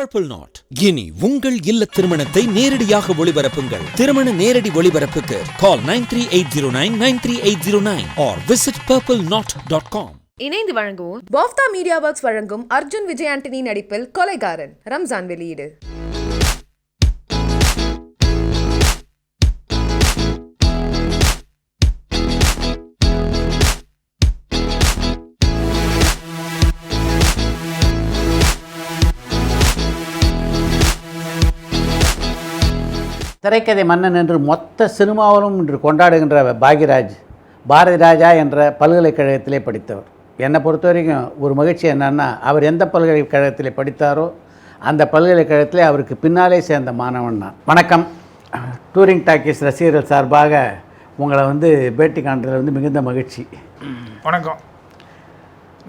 Purple Knot. இனி உங்கள் இல்ல திருமணத்தை நேரடியாக ஒளிபரப்புங்கள். திருமண நேரடி ஒளிபரப்புக்கு call 9380993809 or visit purpleknot.com. இணைந்து வழங்குவோம் பாஃப்தா மீடியா ஒர்க்ஸ் வழங்கும் அர்ஜுன் விஜய் ஆண்டனி நடிப்பில் கொலைகாரன் ரம்ஜான் வெளியீடு. திரைக்கதை மன்னன் என்று மொத்த சினிமாவிலும் இன்று கொண்டாடுகின்ற பாரதி ராஜா என்ற பல்கலைக்கழகத்திலே படித்தவர். என்னை பொறுத்த வரைக்கும் ஒரு மகிழ்ச்சி என்னன்னா, அவர் எந்த பல்கலைக்கழகத்திலே படித்தாரோ அந்த பல்கலைக்கழகத்திலே அவருக்கு பின்னாலே சேர்ந்த மாணவன் நான். வணக்கம். டூரிங் டாக்கீஸ் ரசிகர்கள் சார்பாக உங்களை பேட்டி காண்றதுல மிகுந்த மகிழ்ச்சி. வணக்கம்.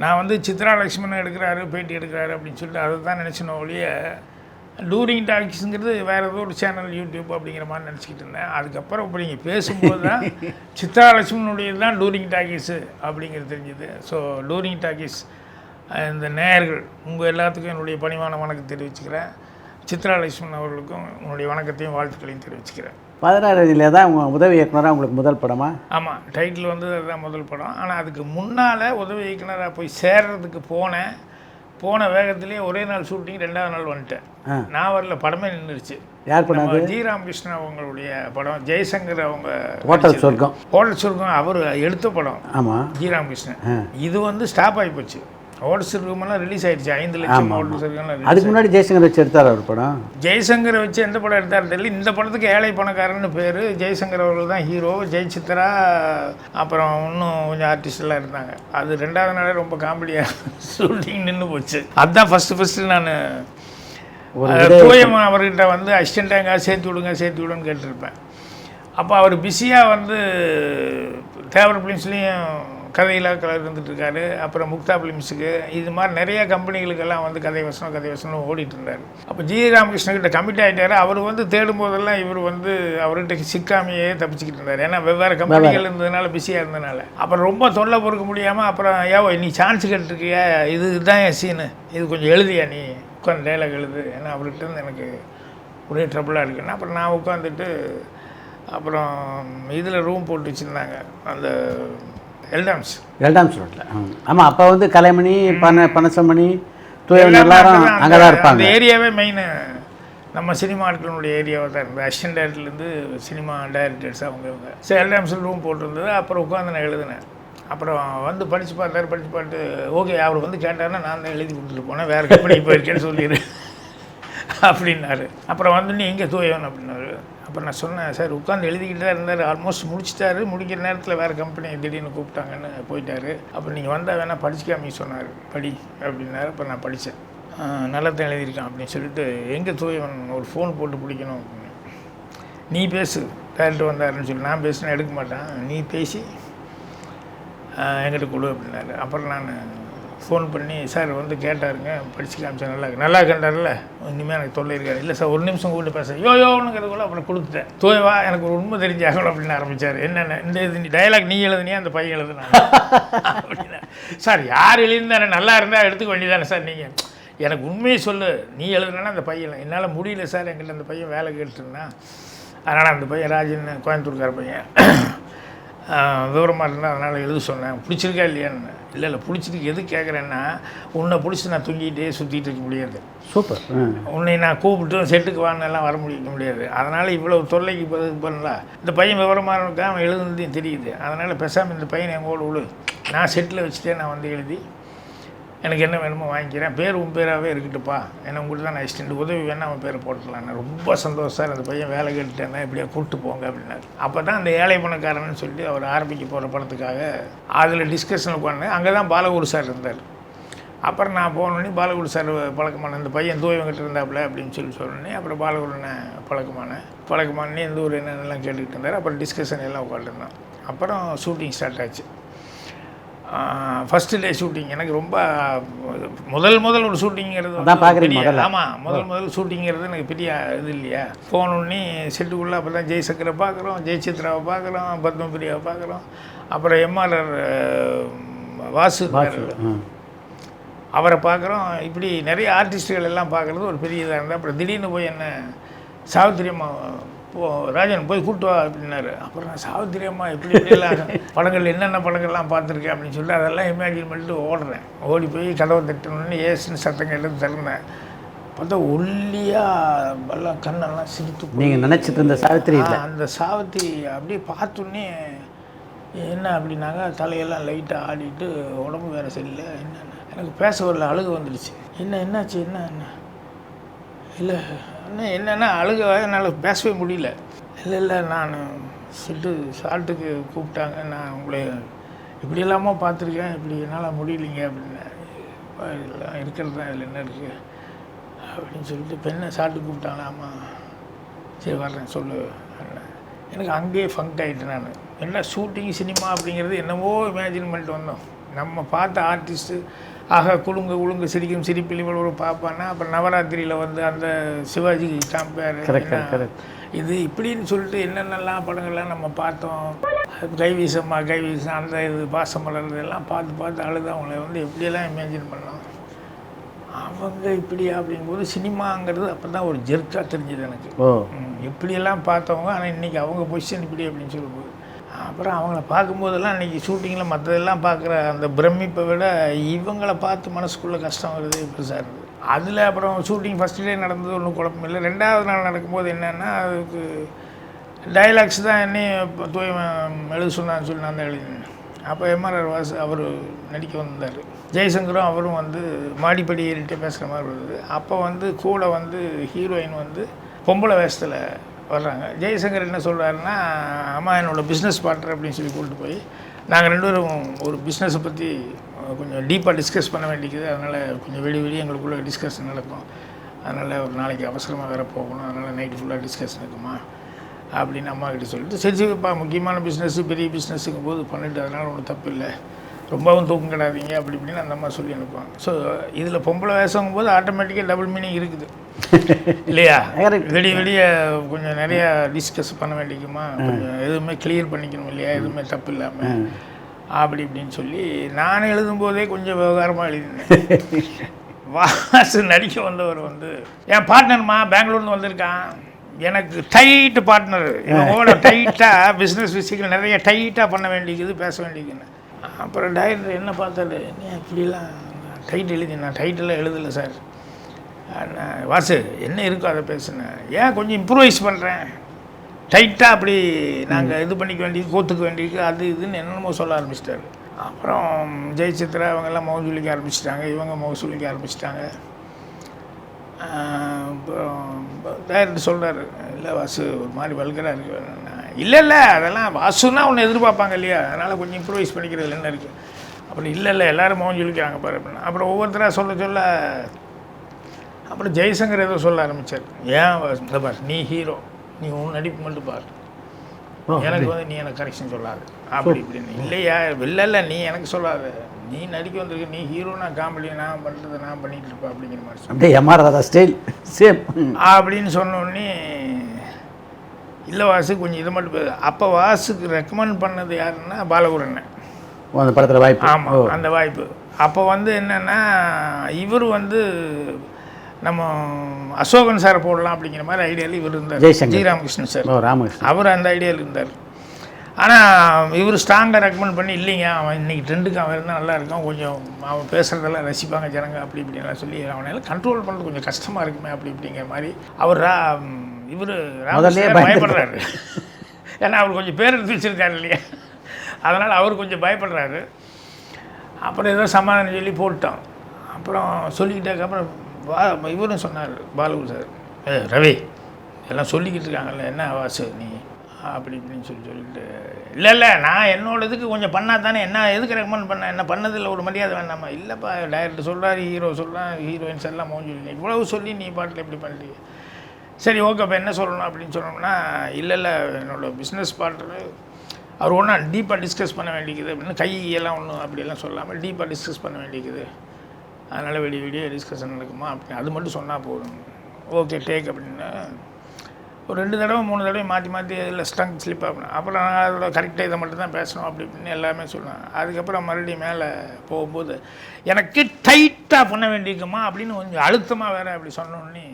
நான் சித்ரா லக்ஷ்மணன் எடுக்கிறாரு, பேட்டி எடுக்கிறாரு அப்படின்னு சொல்லிட்டு அதை தான் நினச்சின ஒழிய டூரிங் டாக்ஸுங்கிறது வேறு ஏதோ ஒரு சேனல் யூடியூப் அப்படிங்கிற மாதிரி நினச்சிக்கிட்டு இருந்தேன். அதுக்கப்புறம் இப்போ நீங்கள் பேசும்போது தான் சித்ரா லட்சுமணுடையது தான் டூரிங் டாக்கீஸு அப்படிங்கிறது தெரிஞ்சுது. ஸோ டூரிங் டாக்கீஸ் இந்த நேயர்கள் உங்கள் எல்லாத்துக்கும் என்னுடைய பணிவான வணக்கம் தெரிவிச்சுக்கிறேன். சித்ரா லட்சுமணன் அவர்களுக்கும் உங்களுடைய வணக்கத்தையும் வாழ்த்துக்களையும் தெரிவிச்சுக்கிறேன். 16 தான் உங்கள் உதவி இயக்குனராக உங்களுக்கு முதல் படமா? ஆமாம், டைட்டில் அதுதான் முதல் படம். ஆனால் அதுக்கு முன்னால் உதவி இயக்குனராக போய் சேர்றதுக்கு போன வேகத்திலேயே ஒரே நாள் ஷூட்டிங், 2வது நாள் வந்துட்டேன். நான் வரல, படமே நின்றுச்சு. யார் படம்? ஜி ராமகிருஷ்ணன் அவங்களுடைய படம். ஜெய்சங்கர் அவங்க ஹோட்டல் சொர்க்கம் அவர் எடுத்த படம். ஆமாம், ஜி ராமகிருஷ்ணன். இது ஸ்டாப் ஆகி போச்சு. ஹோட்டல் சொர்க்கமெல்லாம் ரிலீஸ் ஆயிடுச்சு. 5 லட்சம் ஹோட்டல் சொர்க்கம். அதுக்கு முன்னாடி ஜெய்சங்கர் வச்சு எடுத்தார் அவர் படம். ஜெய்சங்கரை வச்சு எந்த படம் எடுத்தார் தெரியல. இந்த படத்துக்கு ஏழை பணக்காரன்னு பேர். ஜெய்சங்கர் அவர்கள் தான் ஹீரோ. ஜெயசித்ரா அப்புறம் இன்னும் கொஞ்சம் ஆர்டிஸ்டெல்லாம் இருந்தாங்க. அது 2வது நாளே ரொம்ப காமெடியாக ஷூட்டிங் நின்று போச்சு. அதுதான் ஃபஸ்ட்டு நான் தூயமா அவர்கிட்ட அசிஸ்டண்ட்டாக எங்கேயாவது சேர்த்து விடுன்னு கேட்டிருப்பேன். அப்போ அவர் பிஸியாக தேவர் ஃபிலிம்ஸ்லேயும் கதையில்லாத கலர் இருந்துகிட்ருக்காரு. அப்புறம் முக்தா ஃபிலிம்ஸுக்கு இது மாதிரி நிறைய கம்பெனிகளுக்கெல்லாம் கதை வசனம் ஓடிட்டு இருந்தார். அப்போ ஜி ராமகிருஷ்ணன்கிட்ட கமிட் ஆகிட்டார். அவர் தேடும்போதெல்லாம் இவர் அவர்கிட்ட சிக்காமையே தப்பிச்சுக்கிட்டு இருந்தார். ஏன்னா வெவ்வேறு கம்பெனிகள் இருந்ததுனால, பிஸியாக இருந்ததுனால. அப்புறம் ரொம்ப தொல்லை பொறுக்க முடியாமல் அப்புறம் நீ சான்ஸ் கேட்டுருக்கியா, இதுதான் என் சீனு, இது கொஞ்சம் எழுதியா, நீ உட்காந்து டைலாக் எழுது. ஏன்னா அவர்கிட்ட எனக்கு ஒரே ட்ரபிளாக இருக்குன்னா அப்புறம் நான் உட்காந்துட்டு அப்புறம் இதில் ரூம் போட்டு வச்சுருந்தாங்க, அந்த எல்டாம்ஸ் ரோட்டில். ஆமாம், அப்போ கலைமணி, பனசமணி, தூயவன் எல்லாரும் அங்கே தான் இருப்பாங்க. அந்த ஏரியாவே மெயின் நம்ம சினிமா ஆட்களுடைய ஏரியாவாக தான் இருந்தது. அசிஸ்டன்ட் டைரக்டர்லேருந்து சினிமா டைரக்டர்ஸ் அவங்க. சரி, எல்டாம்ஸில் ரூம் போட்டிருந்தது. அப்புறம் உட்காந்து நான் எழுதினேன். அப்புறம் படித்து பார்த்து ஓகே, அவர் கேட்டாருன்னா நான் தான் எழுதி கொடுத்துட்டு போனேன், வேறு கம்பெனிக்கு போயிருக்கேன்னு சொல்லிடு அப்படின்னாரு. அப்புறம் நீ எங்கே தூயவன் அப்படின்னாரு. அப்புறம் நான் சொன்னேன், சார் உட்காந்து எழுதிக்கிட்டு தான் இருந்தார், ஆல்மோஸ்ட் முடிச்சிட்டாரு, முடிக்கிற நேரத்தில் வேறு கம்பெனி திடீர்னு கூப்பிட்டாங்கன்னு போயிட்டார். அப்புறம் நீங்கள் வந்தால் வேணால் படிச்சுக்காம சொன்னார், படி அப்படின்னாரு. அப்புறம் நான் படித்தேன். நல்லா தான் எழுதியிருக்கான் அப்படின்னு சொல்லிட்டு, எங்கே தூயவன் ஒரு ஃபோன் போட்டு பிடிக்கணும் அப்படின்னு. நீ பேசு, டேரக்டர் வந்தாருன்னு சொல்லி. நான் பேசுனா எடுக்க மாட்டேன், நீ பேசி எங்கிட்ட கொடு அப்படின்னாரு. அப்புறம் நான் ஃபோன் பண்ணி, சார் கேட்டாருங்க, படிச்சு காமிச்சேன், நல்லா கேட்டார்ல, இனிமேல் எனக்கு தொல்லை இருக்காது. இல்லை சார், ஒரு நிமிஷம் கூப்பிட்டு பேச யோயோனுங்கிறதுக்குள்ள அப்புறம் கொடுத்துட்டேன். தூயவா, எனக்கு ஒரு உண்மை தெரிஞ்சாகணும் அப்படின்னு ஆரம்பித்தார். என்னென்ன இந்த டைலாக் நீ எழுதுனியா அந்த பையன் எழுதுனா அப்படின்னா, சார் யார் எழுதியிருந்தாரு, நல்லா இருந்தால் எடுத்துக்க வேண்டியதானே சார், நீங்கள் எனக்கு உண்மையை சொல்லு, நீ எழுதுனா அந்த பையன். என்னால் முடியல சார், எங்கிட்ட அந்த பையன் வேலை கேட்டுருந்தான், அதனால் அந்த பையன் ராஜன் கோயம்புத்தூர்கார பையன் விவரமாக இருந்தால் அதனால் எழுத சொன்னேன். பிடிச்சிருக்கா இல்லையான்னு. இல்லை பிடிச்சிருக்கு. எது கேட்குறேன்னா, உன்னை பிடிச்சி நான் தூங்கிட்டே சுற்றிட்டு இருக்க முடியாது. சூப்பர். உன்னை நான் கூப்பிட்டு செட்டுக்கு வாங்கினெல்லாம் வர முடியாது. அதனால் இவ்வளோ தொல்லைக்கு பண்ணலாம். இந்த பையன் விவரமாக இருக்கா, அவன் எழுதுனதையும் தெரியுது. அதனால் பேசாமல் இந்த பையனை எங்கோடு விடு, நான் செட்டில் வச்சுட்டே நான் எழுதி எனக்கு என்ன வேணுமோ வாங்கிக்கிறேன், பேர் உன் பேராகவே இருக்கட்டுப்பா, ஏன்னா உங்கள்கிட்ட தான் நான் அசிஸ்டண்ட், உதவி வேணால் அவன் பேரை போட்டுக்கலாம். நான் ரொம்ப சந்தோஷம் சார், அந்த பையன் வேலை கேட்டுட்டேன்னா இப்படியா கூப்பிட்டு போங்க அப்படின்னாரு. அப்போ தான் அந்த ஏழை பணக்காரன்னு சொல்லி அவர் ஆரம்பிக்க போகிற படத்துக்காக அதில் டிஸ்கஷன் உட்காந்து, அங்கே தான் பாலகுரு சார் இருந்தார். அப்புறம் நான் போனோடனே பாலகுரு சார் பழக்கமான, இந்த பையன் தூயவங்கிட்ட இருந்தாப்புல அப்படின்னு சொன்னோடனே அப்புறம் பாலகுருனை பழக்கமானே இந்த ஊர் என்னென்னலாம் கேட்டுக்கிட்டு இருந்தார். அப்புறம் டிஸ்கஷன் எல்லாம் உட்காந்துருந்தோம். அப்புறம் ஷூட்டிங் ஸ்டார்ட் ஆச்சு. ஃபஸ்ட்டு டே ஷூட்டிங் எனக்கு ரொம்ப முதல் ஒரு ஷூட்டிங்கிறது. ஆமாம், முதல் ஷூட்டிங்கிறது எனக்கு பெரிய இது இல்லையா. போனோடனே செட்டுக்குள்ளே அப்போ தான் ஜெய்சங்கரை பார்க்குறோம், ஜெயசித்ராவை பார்க்குறோம், பத்மபிரியாவை பார்க்குறோம். அப்புறம் எம்ஆர்ஆர் வாசு அவரை பார்க்குறோம். இப்படி நிறைய ஆர்டிஸ்ட்டுகள் எல்லாம் பார்க்குறது ஒரு பெரிய இதாக இருந்தால் அப்புறம் திடீர்னு போய் என்ன சாவித்திரி அம்மா ராஜன் போய் கூப்பிட்டு வா அப்படின்னாரு. அப்புறம் நான் சாவித்திரி அம்மா இப்படிலாம் படங்கள் என்னென்ன படங்கள்லாம் பார்த்துருக்கேன் அப்படின்னு சொல்லிட்டு அதெல்லாம் இமேஜின் பண்ணிட்டு ஓடுறேன். ஓடி போய் கதவை தட்டணுன்னு ஏசுன்னு சத்தம் கேட்டு திறந்தேன். பார்த்தா ஒல்லியாக எல்லாம் கண்ணெல்லாம் சிரித்து நீங்கள் நினச்சிட்டு இருந்த சாவித்திரி அந்த சாவித்திரி அப்படியே பார்த்தோன்னே என்ன அப்படின்னாங்க, தலையெல்லாம் லைட்டாக ஆடிட்டு உடம்பு வேறு சரியில்லை. என்னென்ன எனக்கு பேச வரல, அழுக வந்துடுச்சு. என்னாச்சு என்ன இல்லை அண்ணன் என்னென்னா அழுக என்னால் பேசவே முடியல. இல்லை நான் சால்ட்டுக்கு கூப்பிட்டாங்க, நான் உங்களை இப்படி இல்லாமல் பார்த்துருக்கேன், இப்படி என்னால் முடியலைங்க அப்படின்னு. இதெல்லாம் இருக்கிறது தான், இதில் என்ன இருக்குது அப்படின்னு சொல்லிட்டு பெண்ணை சால்ட்டு கூப்பிட்டாங்க. ஆமாம் சரி வர்றேன் சொல்லு. எனக்கு அங்கேயே ஃபங்க் ஆகிட்டேன். நான் என்ன ஷூட்டிங் சினிமா அப்படிங்கிறது என்னவோ இமேஜின் பண்ணிட்டு வந்தோம். நம்ம பார்த்த ஆர்டிஸ்ட்டு ஆக குழுங்கு சிரிக்கும் சிரிப்பில் இவ்வளோ ஒரு பார்ப்பான்னா அப்புறம் நவராத்திரியில் வந்து அந்த சிவாஜி சாம்பியார் இது இப்படின்னு சொல்லிட்டு என்னென்னலாம் படங்கள்லாம் நம்ம பார்த்தோம். கைவீசம் அந்த இது பாசமலர் எல்லாம் பார்த்து அழுது அவங்கள வந்து எப்படியெல்லாம் இமேஜின் பண்ணோம். அவங்க இப்படியா அப்படிங்கும்போது சினிமாங்கிறது அப்போ தான் ஒரு ஜெர்க்காக தெரிஞ்சுது எனக்கு. எப்படியெல்லாம் பார்த்தவங்க ஆனால் இன்றைக்கி அவங்க பொசிஷன் இப்படி அப்படின்னு சொல்லும்போது அப்புறம் அவங்கள பார்க்கும்போதெல்லாம் இன்றைக்கி ஷூட்டிங்கில் மற்றதெல்லாம் பார்க்குற அந்த பிரமிப்பை விட இவங்கள பார்த்து மனசுக்குள்ளே கஷ்டம் வருது பெருசாக இருக்குது. அதில் அப்புறம் ஷூட்டிங் ஃபஸ்ட் டே நடந்தது ஒன்றும் குழப்பம் இல்லை. 2வது நாள் நடக்கும்போது என்னென்னா அதுக்கு டைலாக்ஸ் தான் என்னையும் எழுத சொன்னான்னு சொல்லி நான் தான் எழுதினேன். அப்போ எம்ஆர்ஆர் வாஸ் அவர் நடிக்க வந்தார். ஜெய்சங்கரும் அவரும் வந்து மாடிப்படி ஏறிட்டே பேசுகிற மாதிரி வருது. அப்போ வந்து கூட வந்து ஹீரோயின் வந்து பொம்பளை வேஷத்தில் வர்றாங்க. ஜெய்சங்கர் என்ன சொல்கிறாருன்னா, அம்மா என்னோடய பிஸ்னஸ் பார்ட்னர் அப்படின்னு சொல்லி கூப்பிட்டு போய் நாங்கள் 2 பேரும் ஒரு பிஸ்னஸை பற்றி கொஞ்சம் டீப்பாக டிஸ்கஸ் பண்ண வேண்டியது. அதனால் கொஞ்சம் வெளியே எங்களுக்குள்ளே டிஸ்கஷன் நடக்கும். அதனால் ஒரு நாளைக்கு அவசரமாக வேறு போகணும், அதனால் நைட்டு ஃபுல்லாக டிஸ்கஷன் இருக்குமா அப்படின்னு அம்மாக்கிட்ட சொல்லிட்டு சரிப்பா முக்கியமான பிஸ்னஸ்ஸு பெரிய பிஸ்னஸுங்கும் போது பண்ணிவிட்டு அதனால் ஒன்றும் தப்பு இல்லை, ரொம்பவும் தூக்கம் கிடாதீங்க அப்படி இப்படின்னு அந்த அம்மா சொல்லி அனுப்புவாங்க. ஸோ இதில் பொம்பளை வேஷங்கும் போது ஆட்டோமேட்டிக்காக டபுள் மீனிங் இருக்குது இல்லையா? வெளியே கொஞ்சம் நிறையா டிஸ்கஸ் பண்ண வேண்டிக்குமா, கொஞ்சம் எதுவுமே கிளியர் பண்ணிக்கணும் இல்லையா, எதுவுமே தப்பு இல்லாமல் அப்படி இப்படின்னு சொல்லி நான் எழுதும்போதே கொஞ்சம் விவகாரமாக எழுதினேன். வாசு நடிக்க வந்தவர் வந்து என் பார்ட்னர்மா பெங்களூர்னு வந்திருக்கான், எனக்கு டைட்டு பார்ட்னர், இவங்களோட டைட்டாக பிஸ்னஸ் விஷயங்கள் நிறைய டைட்டாக பண்ண வேண்டியது, பேச வேண்டியதுன்னு. அப்புறம் டைரக்டர் என்ன பார்த்தாரு, நீ இப்படிலாம் டைட் எழுதி, நான் டைட்டெல்லாம் எழுதலை சார், நான் வாசு என்ன இருக்கோ அதை பேசுனேன், ஏன் கொஞ்சம் இம்ப்ரூவைஸ் பண்ணுறேன், டைட்டாக அப்படி நாங்கள் இது பண்ணிக்க வேண்டியது, கோத்துக்க வேண்டியது, அது இதுன்னு என்னென்னமோ சொல்ல ஆரம்பிச்சிட்டாரு. அப்புறம் ஜெயசித்ரா அவங்கெல்லாம் முகம் சொல்லிக்க ஆரம்பிச்சிட்டாங்க, இவங்க முகம் சொல்லிக்க ஆரம்பிச்சிட்டாங்க. அப்புறம் டைரக்டர் சொல்கிறாரு, இல்லை வாசு ஒரு மாதிரி வல்கராக இருக்கு. இல்லை அதெல்லாம் வாசுன்னா ஒன்று எதிர்பார்ப்பாங்க இல்லையா, அதனால் கொஞ்சம் இம்ப்ரூவைஸ் பண்ணிக்கிறது என்ன இருக்குது. அப்புறம் இல்லை எல்லோரும் முகம் சொல்லிக்கிறாங்க பாரு அப்படின்னா. அப்புறம் ஒவ்வொருத்தராக சொல்ல அப்புறம் ஜெய்சங்கர் ஏதோ சொல்ல ஆரம்பித்தார், ஏன் இந்த பார் நீ ஹீரோ, நீ உன் நடிப்பு மட்டும் பார், எனக்கு வந்து நீ எனக்கு கரெக்ஷன் சொல்லாது அப்படி இப்படின்னு. இல்லையா இல்லை நீ எனக்கு சொல்லாது, நீ நடிக்க வந்திருக்க, நீ ஹீரோனா காமெடி நான் பண்ணுறதை நான் பண்ணிகிட்டு இருப்பேன் அப்படிங்கிற மாதிரி அப்படியே எம்ஆர்ஆர் ஸ்டைல் சேம் அப்படின்னு சொன்னோடனே இல்லை வாசு கொஞ்சம் இதை மட்டும். அப்போ வாசுக்கு ரெக்கமெண்ட் பண்ணது யாருன்னா பாலகுரண்ணன், அந்த படத்தில் வாய்ப்பு. ஆமாம் அந்த வாய்ப்பு. அப்போ வந்து என்னென்னா இவர் வந்து நம்ம அசோகன் சாரை போடலாம் அப்படிங்கிற மாதிரி ஐடியாவில் இவர் இருந்தார், ஜி ராமகிருஷ்ணன் சார். ராமகிருஷ்ணன் அவர் அந்த ஐடியாவில் இருந்தார். ஆனால் இவர் ஸ்ட்ராங்காக ரெக்கமெண்ட் பண்ணி இல்லைங்க அவன் இன்றைக்கி ட்ரெண்டுக்கு அவன் இருந்தால் நல்லா இருக்கும், கொஞ்சம் அவன் பேசுகிறதெல்லாம் ரசிப்பாங்க ஜனங்க அப்படி இப்படின்லாம் சொல்லி அவனால் கண்ட்ரோல் பண்ணுறது கொஞ்சம் கஷ்டமாக இருக்குமே அப்படி இப்படிங்கிற மாதிரி அவர் இவர் பயப்படுறாரு. ஏன்னா அவர் கொஞ்சம் பேர் எடுத்து வச்சுருக்காரு இல்லையா, அதனால் அவர் கொஞ்சம் பயப்படுறாரு. அப்புறம் ஏதோ சமாதானம் சொல்லி போட்டோம். அப்புறம் சொல்லிக்கிட்டாக்க அப்புறம் இவரும் சொன்னார் பாலு சார், ரவி எல்லாம் சொல்லிக்கிட்டு இருக்காங்கல்ல என்ன வாசு நீ அப்படி இப்படின்னு சொல்லிட்டு இல்லை நான் என்னோட இதுக்கு கொஞ்சம் பண்ணால் தானே, என்ன எதுக்கு ரெக்கமெண்ட் பண்ணேன், என்ன பண்ணதில்லை ஒரு மரியாதை வேண்டாமா. இல்லைப்பா டைரக்டர் சொல்கிறாரு, ஹீரோ சொல்கிறான், ஹீரோயின்ஸ் எல்லாம் மோஞ்சி இவ்வளவு சொல்லி நீ பாட்டில் எப்படி பண்ணுறீங்க, சரி ஓகே இப்போ என்ன சொல்லணும் அப்படின்னு சொன்னோம்னா, இல்லை என்னோடய பிஸ்னஸ் பார்ட்னர் அவர் ஒன்றா டீப்பாக டிஸ்கஸ் பண்ண வேண்டியது அப்படின்னு கையெல்லாம் ஒன்றும் அப்படியெல்லாம் சொல்லாமல் டீப்பாக டிஸ்கஸ் பண்ண வேண்டியது, அதனால் வெளியே டிஸ்கஷன் நடக்குமா அப்படின்னு அது மட்டும் சொன்னால் போதும், ஓகே டேக் அப்படின்னு ஒரு 2 தடவை 3 தடவை மாற்றி இதில் ஸ்டங் ஸ்லிப் ஆகணும். அப்புறம் நான் அதோட கரெக்டாக இதை மட்டும் தான் பேசணும் அப்படி இப்படின்னு எல்லாமே சொன்னேன். அதுக்கப்புறம் மறுபடியும் மேலே போகும்போது எனக்கு டைட்டாக பண்ண வேண்டியிருக்குமா அப்படின்னு கொஞ்சம் அழுத்தமாக வேறு அப்படி சொன்னோன்னே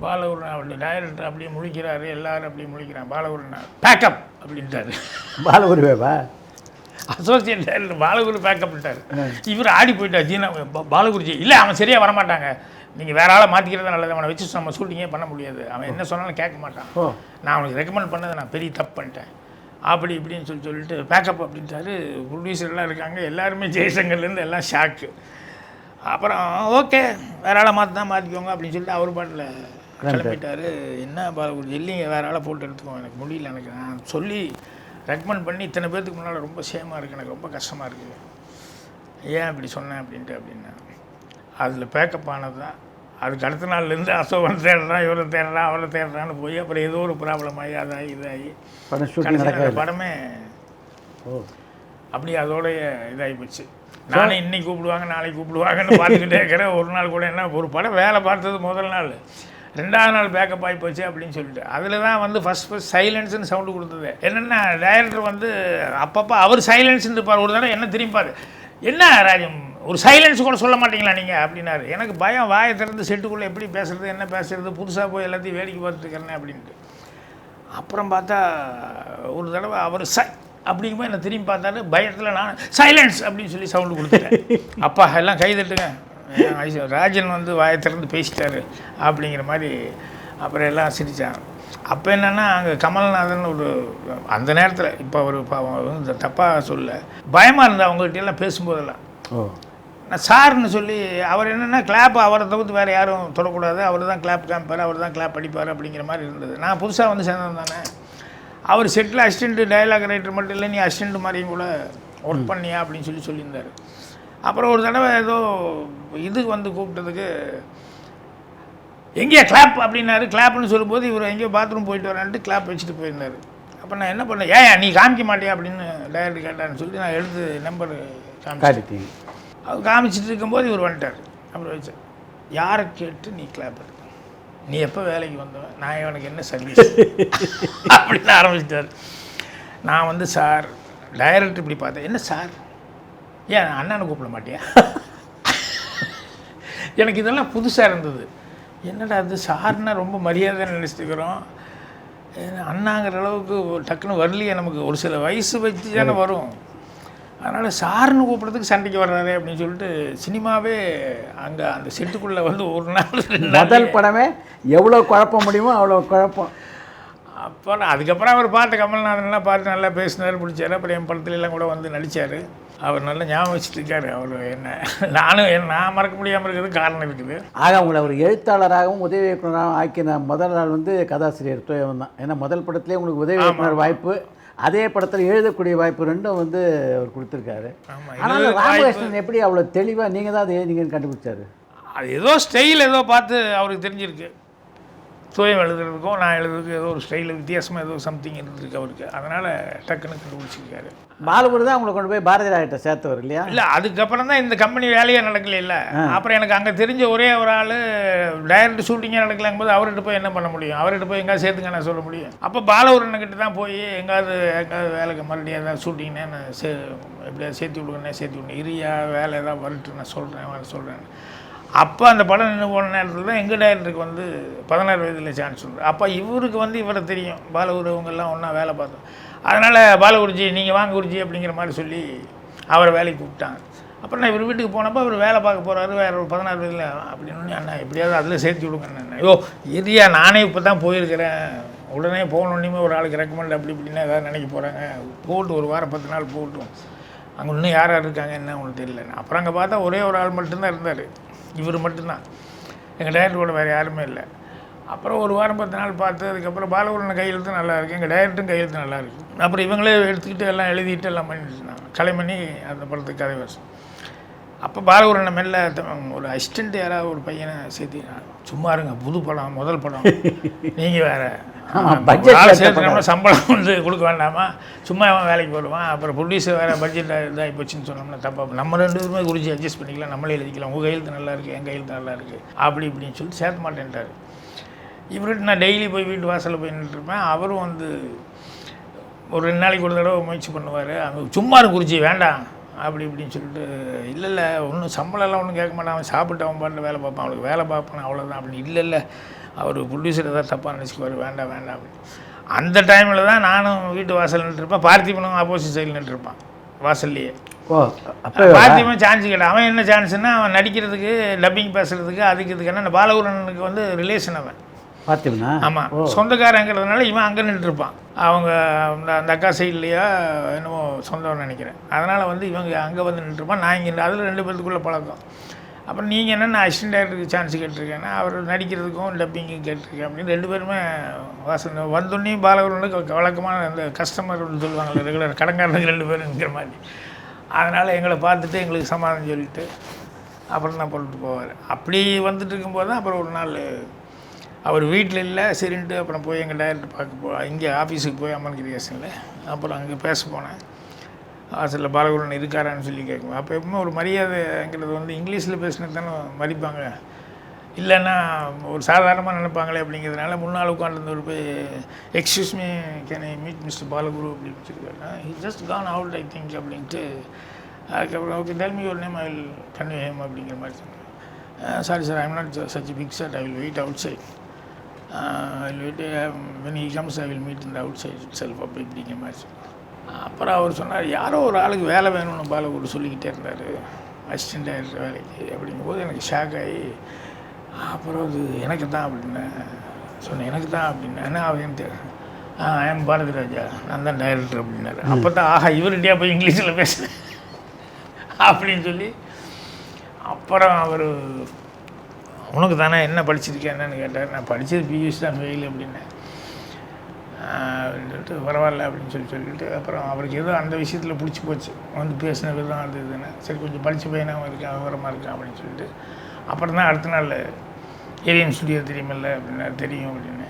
பாலகுருநாத் அப்படி டைரக்டர் அப்படியே முழிக்கிறாரு, எல்லோரும் அப்படியே முழிக்கிறான். பாலகுருநாத் பேக்கப் அப்படின்ட்டாரு. பாலகுருவேவா? அசோசியேட் டைரக்டர் பாலகுரு பேக்கப்ட்டார். இவர் ஆடி போயிட்டார். ஜீனா பாலகுருஜி இல்லை அவன் சரியாக வரமாட்டாங்க, நீங்கள் வேறு ஆளை மாற்றிக்கிறதா நல்லது, அவனை வச்சு நம்ம ஷூட்டிங்கே பண்ண முடியாது, அவன் என்ன சொன்னாலும் கேட்க மாட்டான், நான் அவனுக்கு ரெக்கமெண்ட் பண்ணதை நான் பெரிய தப்பு பண்ணிட்டேன் அப்படி இப்படின்னு சொல்லிட்டு பேக்கப் அப்படின்ட்டாரு. ப்ரொடியூசர்லாம் இருக்காங்க, எல்லாருமே ஜெய்சங்கர்லேருந்து எல்லாம் ஷாக்கு. அப்புறம் ஓகே வேறு ஆளை மாற்றிக்கோங்க அப்படின்னு சொல்லிட்டு அவர் பாட்டில் கிளம்பிட்டார். என்ன பாலகுருஜி இல்லைங்க வேறு ஆளை போட்டு எடுத்துக்கோங்க, எனக்கு முடியல, எனக்கு நான் சொல்லி ரெக்கமெண்ட் பண்ணி இத்தனை பேர்த்துக்கு முன்னால் ரொம்ப சேமாக இருக்குது, எனக்கு ரொம்ப கஷ்டமாக இருக்குது, ஏன் இப்படி சொன்னேன் அப்படின்னா அதில் பேக்கப் ஆனது தான். அதுக்கு அடுத்த நாள்லேருந்து அசோகன் தேடுறான், இவரை தேடுறான், அவரை தேடுறான்னு போய் அப்புறம் ஏதோ ஒரு ப்ராப்ளம் ஆகி அதாகி இதாகி படமே அப்படி அதோடைய இதாகி போச்சு. நானே இன்னைக்கு கூப்பிடுவாங்க நாளைக்கு கூப்பிடுவாங்கன்னு பார்த்துக்கிட்டே இருக்கிறேன். ஒரு நாள் கூட என்ன ஒரு படம் வேலை பார்த்தது முதல் நாள், 2ஆவது நாள் பேக்கப் ஆகி போச்சு அப்படின்னு சொல்லிட்டு அதில் தான் வந்து ஃபஸ்ட் சைலன்ஸ்னு சவுண்டு கொடுத்தது. என்னென்னா டைரக்டர் வந்து அப்பப்போ அவர் சைலன்ஸ்ன்னு இருப்பார், ஒரு தடவை என்ன திரும்பிப்பார், என்ன ராஜம் ஒரு சைலன்ஸ் கூட சொல்ல மாட்டீங்களா நீங்கள் அப்படின்னாரு. எனக்கு பயம், வாயை திறந்து செட்டுக்குள்ளே எப்படி பேசுகிறது என்ன பேசுகிறது, புதுசாக போய் எல்லாத்தையும் வேடிக்கை பார்த்துட்டு இருக்கிறேன் அப்படின்ட்டு. அப்புறம் பார்த்தா ஒரு தடவை அவர் அப்படிங்கும்போது என்னை திரும்பி பார்த்தாரு, பயத்தில் நான் சைலன்ஸ் அப்படின்னு சொல்லி சவுண்டு கொடுத்துட்டேன். அப்பா எல்லாம் கைதட்டுங்க, ராஜன் வந்து வாயை திறந்து பேசிட்டாரு அப்படிங்கிற மாதிரி. அப்புறம் எல்லாம் சிரித்தாங்க. அப்போ என்னென்னா அங்கே கமல்நாதன் ஒரு அந்த நேரத்தில் இப்போ அவர் வந்து தப்பாக சொல்ல பயமாக இருந்தால் அவங்ககிட்ட எல்லாம் பேசும்போதெல்லாம் நான் சார்னு சொல்லி அவர் என்னென்னா கிளாப் அவரை தவிர்த்து வேறு யாரும் தொடக்கூடாது, அவர் தான் கிளாப் காமிப்பார், அவர் தான் கிளாப் அடிப்பார் அப்படிங்கிற மாதிரி இருந்தது. நான் புதுசாக வந்து சேர்ந்தது தானே. அவர் செட்டில் அசிஸ்டண்ட்டு டைலாக் ரைட்டர் மட்டும் இல்லை, நீ அசிஸ்டண்ட் மாதிரியும் கூட ஒர்க் பண்ணியா அப்படின்னு சொல்லியிருந்தார். அப்புறம் ஒரு தடவை ஏதோ இதுக்கு வந்து கூப்பிட்டதுக்கு எங்கேயா கிளாப் அப்படின்னாரு. கிளாப்னு சொல்லும்போது இவர் எங்கேயோ பாத்ரூம் போயிட்டு வரான்ட்டு கிளாப் வச்சுட்டு போயிருந்தார். அப்போ நான் என்ன பண்ணேன், ஏன் நீ காமிக்க மாட்டியா அப்படின்னு டைரக்டர் கேட்டான்னு சொல்லி நான் எடுத்து நம்பர் காமிச்சிட்டேன். அவர் காமிச்சிட்டு இருக்கும்போது இவர் வந்துட்டார். அப்புறம் வச்சு யாரை கேட்டு நீ கிளாப் எடுத்த, நீ எப்போ வேலைக்கு வந்தவன், நான் இவனுக்கு என்ன சர்வீஸ் அப்படின்னு ஆரம்பிச்சிட்டார். நான் வந்து சார் டைரக்டர் இப்படி பார்த்தேன், என்ன சார் ஏன் அண்ணனை கூப்பிட மாட்டியா எனக்கு இதெல்லாம் புதுசாக இருந்தது. என்னடா அது சார்னா ரொம்ப மரியாதை நினச்சிட்டுக்கிறோம், அண்ணாங்கிற அளவுக்கு டக்குன்னு வரலையே, நமக்கு ஒரு சில வயசு வச்சு தானே வரும், அதனால் சார்னு கூப்பிட்றதுக்கு சண்டைக்கு வர்றாரு அப்படின்னு சொல்லிட்டு சினிமாவே அங்கே அந்த செட்டுக்குள்ளே வந்து ஒரு நாள் முதல் படமே எவ்வளோ குழப்பம் முடியுமோ அவ்வளோ குழப்பம். அப்போ அதுக்கப்புறம் அவர் பார்த்து கமல்நாதன்லாம் பார்த்து நல்லா பேசினார், பிடிச்சார். அப்புறம் என் படத்துலலாம் கூட வந்து நடித்தார். அவர் நல்லா ஞாபகம் வச்சுட்டு இருக்காரு. அவர் நான் மறக்க முடியாமல் இருக்கிறதுக்கு காரணம் இருக்குது. ஆக அவங்கள ஒரு எழுத்தாளராகவும் உதவி இயக்குனராகவும் ஆக்கின முதல் நாள் வந்து கதாசிரியர் துயவன் தான். ஏன்னா முதல் படத்துலேயே உங்களுக்கு உதவி இயக்குனர் வாய்ப்பு, அதே படத்தில் எழுதக்கூடிய வாய்ப்பு ரெண்டும் வந்து அவர் கொடுத்துருக்காரு. ஆனால் ராமகிருஷ்ணன் எப்படி அவ்வளோ தெளிவாக நீங்கள் தான் அதை எழுதிங்கன்னு கண்டுபிடிச்சாரு? அது ஏதோ ஸ்டைல் ஏதோ பார்த்து அவருக்கு தெரிஞ்சிருக்கு. துயம் எழுதுறதுக்கும் நான் எழுதுறதுக்கு ஏதோ ஒரு ஸ்டைலில் வித்தியாசமாக ஏதோ சம்திங் இருந்திருக்கு அவருக்கு, அதனால் டக்குன்னு கண்டுபிடிச்சிருக்காரு. பாலகுரு தான் உங்களை கொண்டு போய் பாரதி ராஜிட்ட சேர்த்தவர் இல்லையா? இல்லை, அதுக்கப்புறம் தான் இந்த கம்பெனி வேலையே நடக்கல. இல்லை, அப்புறம் எனக்கு அங்கே தெரிஞ்ச ஒரே ஒரு ஆள் டைரக்ட் ஷூட்டிங்கே நடக்கலாங்கும் போது அவர்கிட்ட போய் என்ன பண்ண முடியும், அவர்கிட்ட போய் எங்கேயாவது சேர்த்துங்க நான் சொல்ல முடியும். அப்போ பாலகுருன்கிட்ட தான் போய் எங்கேயாவது வேலைக்கு மறுபடியும் ஏதாவது ஷூட்டிங்னே நான் எப்படியாவது சேர்த்து விடுங்க இரியா வேலை ஏதாவது வரட்டு நான் சொல்கிறேன். அப்போ அந்த படம் நின்று போன நேரத்தில் தான் எங்கள் டைரக்டருக்கு வந்து 16 வயதில் சான்ஸ் உண்டு. அப்போ இவருக்கு வந்து இவரை தெரியும், பாலகுரு இவங்கெல்லாம் ஒன்றா வேலை பார்த்தோம். அதனால் பாலகுருஜி நீங்கள் வாங்க குருஜி அப்படிங்கிற மாதிரி சொல்லி அவரை வேலைக்கு கூப்பிட்டாங்க. அப்புறம் நான் இவர் வீட்டுக்கு போனப்போ அவர் வேலை பார்க்க போகிறாரு வேறு ஒரு 16 வயதில் அப்படின்னு. அண்ணா எப்படியாவது அதில் சேர்த்து விடுங்க. ஐயோ இரியா நானே இப்போ தான் போயிருக்கிறேன், உடனே போகணுன்னே ஒரு ஆளுக்கு ரெக்கமெண்ட் அப்படி இப்படின்னா ஏதாவது நினைக்க போகிறாங்க, போட்டு ஒரு வாரம் 10 நாள் போகட்டும், அங்கே இன்னும் யார் இருக்காங்க என்ன உங்களுக்கு தெரியல. அப்புறம் அங்கே பார்த்தா ஒரே ஒரு ஆள் மட்டும்தான் இருந்தார், இவர் மட்டும்தான், எங்கள் டைரக்டரோட வேறு யாருமே இல்லை. அப்புறம் ஒரு வாரம் 10 நாள் பார்த்து அதுக்கப்புறம் பாலகுருன கையெழுத்து நல்லா இருக்குது, எங்கள் டைரக்டரும் கையெழுத்து நல்லா இருக்குது. அப்புறம் இவங்களே எடுத்துக்கிட்டு எல்லாம் எழுதிட்டு எல்லாம் பண்ணிட்டு இருந்தாங்க, கலைமணி அந்த படத்துக்கு கதை வருஷம். அப்போ பாலகுருன மெல்ல ஒரு அசிஸ்டண்ட் யாராவது ஒரு பையனை சேர்த்து, சும்மா இருங்க புது படம் முதல் படம் நீங்கள் வேறு சேர்த்துனோம்னா சம்பளம் வந்து கொடுக்க வேண்டாமா, சும்மா அவன் வேலைக்கு போடுவான், அப்புறம் ப்ரொடியூசர் வேறு பட்ஜெட் இதாகி போச்சுன்னு சொன்னோம்னா தப்பாக நம்ம 2 பேருமே குறித்து அட்ஜஸ்ட் பண்ணிக்கலாம், நம்மளே எழுதிக்கலாம், உங்கள் கையெழுத்து நல்லா இருக்குது என் கையெழுத்து நல்லா இருக்குது அப்படி இப்படின்னு சொல்லிட்டு சேர்த்த மாட்டேன்ட்டார். இவர்கிட்ட நான் டெய்லி போய் வீட்டு வாசலில் போய் நின்றுருப்பேன். அவரும் வந்து ஒரு 2 நாளைக்கு ஒரு தடவை முயற்சி பண்ணுவார். அங்கே சும்மா குறிச்சி வேண்டாம் அப்படி இப்படின்னு சொல்லிட்டு, இல்லை ஒன்றும் சம்பளம்லாம் ஒன்றும் கேட்க மாட்டான், அவன் சாப்பிட்டு அவன் பாட்டு வேலை பார்ப்பான், அவனுக்கு வேலை பார்ப்பான் அவ்வளோதான் அப்படின்னு. இல்லை அவர் ப்ரொடியூசர் ஏதாவது தப்பாக நினச்சிக்குவார், வேண்டாம் அப்படின்னு. அந்த டைமில் தான் நானும் வீட்டு வாசல் நின்றுருப்பேன், பார்த்திபனும் ஆப்போசிட் சைடில் நின்றுருப்பான் வாசல்லையே. பார்த்திபன் சான்ஸ் கேட்டான். அவன் என்ன சான்ஸ்னா, அவன் நடிக்கிறதுக்கு, டப்பிங் பேசுகிறதுக்கு, அதுக்கு இதுக்குன்னா இந்த பாலகுரனுக்கு வந்து ரிலேஷன் அவன் பார்த்திபனா. ஆமாம், சொந்தக்காரங்கிறதுனால இவன் அங்கே நின்றுருப்பான். அவங்க அந்த அக்கா சைட்லையா என்னமோ சொந்தம்னு நினைக்கிறேன். அதனால் வந்து இவங்க அங்கே வந்து நின்றுருப்பான், நான் இங்கே. அதில் 2 பேர்த்துக்குள்ளே பழக்கம். அப்புறம் நீங்கள் என்ன, நான் அசிஸ்டன்ட் டைரக்டருக்கு சான்ஸ் கேட்டிருக்கேன்னா, அவர் நடிக்கிறதுக்கும் டப்பிங்கும் கேட்டிருக்கேன் அப்படின்னு 2 பேருமே வாசல் வந்தோடனே பாலகுரனுக்கு வழக்கமான அந்த கஸ்டமர்னு சொல்லுவாங்கள்ல, ரெகுலர் கடங்காரனுக்கு 2 பேரும் நிற்கிற மாதிரி. அதனால் எங்களை பார்த்துட்டு எங்களுக்கு சமாதானம் சொல்லிவிட்டு அப்புறம் தான் போட்டுட்டு போவார். அப்படி வந்துட்டு இருக்கும்போது தான் அப்புறம் ஒரு நாள் அவர் வீட்டில் இல்லை சரின்ட்டு அப்புறம் போய் எங்கள் டைரக்டர் இங்கே ஆஃபீஸுக்கு போய் அம்மன் கிரியேஷனில் அப்புறம் அங்கே பேச போனேன். வாசலில் பாலகுரன் இருக்காரான்னு சொல்லி கேட்குவோம். அப்போ எப்பவுமே ஒரு மரியாதைங்கிறது வந்து இங்கிலீஷில் பேசினது தானே மதிப்பாங்க, இல்லைன்னா ஒரு சாதாரணமாக நினைப்பாங்களே அப்படிங்கிறதுனால முன்னால் உட்காந்துருந்தவர் போய் excuse me can I meet mister Balaguru அப்படி வச்சுருக்காரு. He just gone out I think அப்படின்ட்டு. அதுக்கப்புறம் okay tell me your name, I will convey him அப்படிங்கிற மாதிரி சொன்னேன். Sorry sir, I am not such big sir, I will wait outside, I will wait when he comes I will meet இந்த outside itself அப்படி இப்படிங்கிற மாதிரி சொன்னேன். அப்புறம் அவர் சொன்னார், யாரோ ஒரு ஆளுக்கு வேலை வேணும்னு பாலகுரு சொல்லிக்கிட்டே இருந்தார் அசிஸ்டன்ட் டைரக்டர் வேலைக்கு அப்படிங்கும்போது எனக்கு ஷாக் ஆகி, அப்புறம் அது எனக்கு தான் அப்படின்னு சொன்னேன். எனக்கு தான் அப்படின்னா அவன் ஐ எம் பாரதி ராஜா, நான் தான் டைரக்டர் அப்படின்னாரு. அப்போ தான் ஆஹா இவர்கிட்டயா போய் இங்கிலீஷில் பேசுகிறேன் அப்படின்னு சொல்லி, அப்புறம் அவர் உனக்கு தானே என்ன படிச்சிருக்கேன் என்னன்னு கேட்டார். நான் படித்தது பியூசி தான், ஃபெயில் அப்படின்னேன். சொல்லிட்டு பரவாயில்ல அப்படின்னு சொல்லிட்டு அப்புறம் அவருக்கு ஏதோ அந்த விஷயத்தில் பிடிச்சி போச்சு, வந்து பேசின விதம் அது இதுன்னு. சரி கொஞ்சம் படித்த பையனாகவும் இருக்கேன், விவரமாக இருக்கேன் அப்படின்னு சொல்லிட்டு அப்புறம் தான் அடுத்த நாள் ஏரியன் ஸ்டுடியோ தெரியுமில்ல அப்படின்னா தெரியும் அப்படின்னு.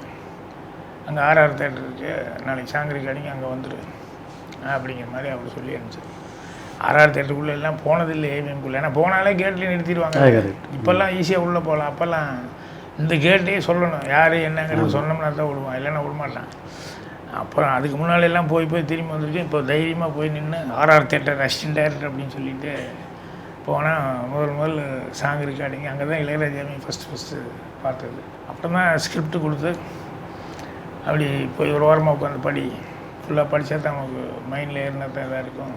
அங்கே RR தேட்டர் இருக்குது, நாளைக்கு சாங் ரெக்கார்டிங் அங்கே வந்துடும் அப்படிங்கிற மாதிரி அவர் சொல்லி அனுப்பிச்சு. RR தேட்டருக்குள்ளே எல்லாம் போனதில்லை ஏவிஎம்குள்ளே, ஏன்னா போனாலே கேட்லேயே நிறுத்திடுவாங்க. இப்போல்லாம் ஈஸியாக உள்ளே போகலாம், அப்போல்லாம் இந்த கேட்டே சொல்லணும் யார் என்னங்கிறது சொன்னோம்னா தான் விடுவான், இல்லைன்னா விடமாட்டான். அப்புறம் அதுக்கு முன்னாலெல்லாம் போய் திரும்பி வந்திருக்கேன். இப்போ தைரியமாக போய் நின்று RR தேட்டர் அசிஸ்டன்ட் டைரக்டர் அப்படின்னு சொல்லிட்டு போனால் முதல் சாங் ரெக்கார்டிங் அங்கே தான் இளையராஜாவை ஃபஸ்ட்டு பார்த்தது. அப்புறம் தான் ஸ்கிரிப்ட் கொடுத்து அப்படி போய் ஒரு வாரமாக உட்காந்து ஃபுல்லாக படித்தா தான் நமக்கு மைண்டில் ஏறினா தான் இதாக இருக்கும்,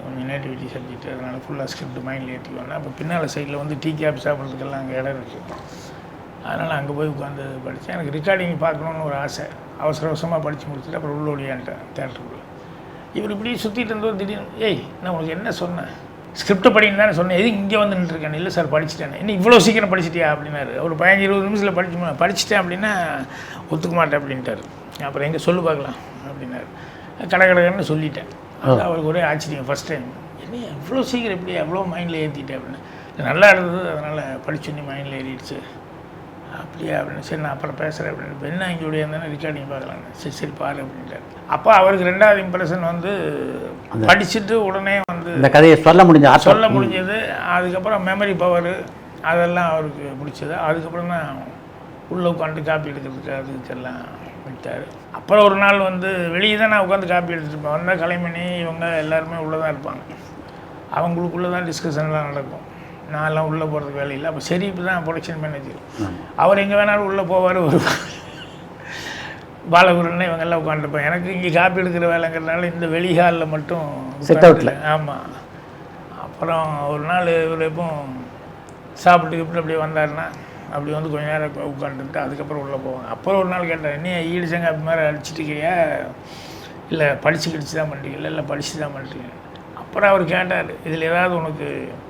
கொஞ்சம் நேட்டிவிட்டி சப்ஜெக்ட், அதனால் ஃபுல்லாக ஸ்கிரிப்ட் மைண்டில் ஏற்றிக்குவாங்க. அப்போ பின்னால் சைடில் வந்து டீ கேப் சாப்பிட்றதுக்கெல்லாம் அங்கே இடம் இருக்குது. அதனால் அங்கே போய் உட்காந்து படித்தேன். எனக்கு ரெக்கார்டிங் பார்க்கணுன்னு ஒரு ஆசை. அவசரமாக படித்து முடிச்சுட்டு அப்புறம் உள்ள ஓடியான்ட்டேன் தேட்டருக்குள்ளே. இவர் இப்படி சுற்றிட்டு இருந்தோம். திடீர்னு நான் உங்களுக்கு என்ன சொன்னேன், ஸ்கிரிப்டை படின்னு தானே சொன்னேன், எது இங்கே வந்து நின்றுருக்கேன். இல்லை சார் படிச்சுட்டேன். இன்னும் இவ்வளோ சீக்கிரம் படிச்சிட்டியா அப்படின்னாரு. ஒரு 15-20 நிமிஷத்தில் படிச்சுட்டேன் அப்படின்னா ஒத்துக்க மாட்டேன் அப்படின்ட்டார். அப்புறம் எங்கே சொல்லு பார்க்கலாம் அப்படின்னாரு. கடகடன்னு சொல்லிட்டேன். அது அவருக்கு ஒரே ஆச்சரியம் ஃபஸ்ட் டைம், என்ன இவ்வளோ சீக்கிரம் எப்படி எவ்வளோ மைண்டில் ஏற்றிட்டேன் அப்படின்னு. நல்லா இருந்தது, அதனால் படிச்சுன்னே மைண்டில் ஏறிடுச்சு அப்படியா அப்படின்னு. சரி நான் அப்புறம் பேசுகிறேன் அப்படின்னு. இப்போ என்ன இங்கே இருந்தானே ரெக்கார்டிங் பார்க்கலான்னு. சரி பாரு அப்படின்ட்டார். அப்போ அவருக்கு 2வது இம்ப்ரெஷன் வந்து படிச்சுட்டு உடனே வந்து இந்த கதையை சொல்ல முடிஞ்சது. அதுக்கப்புறம் மெமரி பவர் அதெல்லாம் அவருக்கு பிடிச்சது. அதுக்கப்புறம் தான் உள்ளே உட்காந்து காப்பி எடுக்கிறதுக்கு அதுக்கெல்லாம் விட்டார். அப்புறம் ஒரு நாள் வந்து வெளியே தான் நான் உட்காந்து காப்பி எடுத்துகிட்டு இருப்பேன். வந்தால் கலைமணி இவங்க எல்லாருமே உள்ளே தான் இருப்பாங்க, அவங்களுக்குள்ளே தான் டிஸ்கஷன்லாம் நடக்கும். நான்லாம் உள்ளே போகிறதுக்கு வேலையில். அப்போ சரி இப்போ தான் ப்ரொடக்ஷன் மேனேஜர், அவர் எங்கே வேணாலும் உள்ளே போவார் வருவார். பாலகுருன்னு இவங்கெல்லாம் உட்காந்துருப்பேன். எனக்கு இங்கே காப்பி எடுக்கிற வேலைங்கிறதுனால இந்த வெளிஹாலில் மட்டும் சிட் அவுட்டில். ஆமாம். அப்புறம் ஒரு நாள் இவர் எப்போ சாப்பிட்டு அப்படியே வந்தாருன்னா அப்படி வந்து கொஞ்சம் நேரம் உட்காந்துட்டு அதுக்கப்புறம் உள்ளே போவாங்க. அப்புறம் ஒரு நாள் கேட்டேன், நீ ஈடுச்சங்க அப்படி மாதிரி அடிச்சிட்டிருக்கியா, இல்லை படிச்சு தான் பண்ணுறீங்க, இல்லை படித்து தான் பண்ணுறீங்க. அப்புறம் அவர் கேட்டார், இதில் ஏதாவது உனக்கு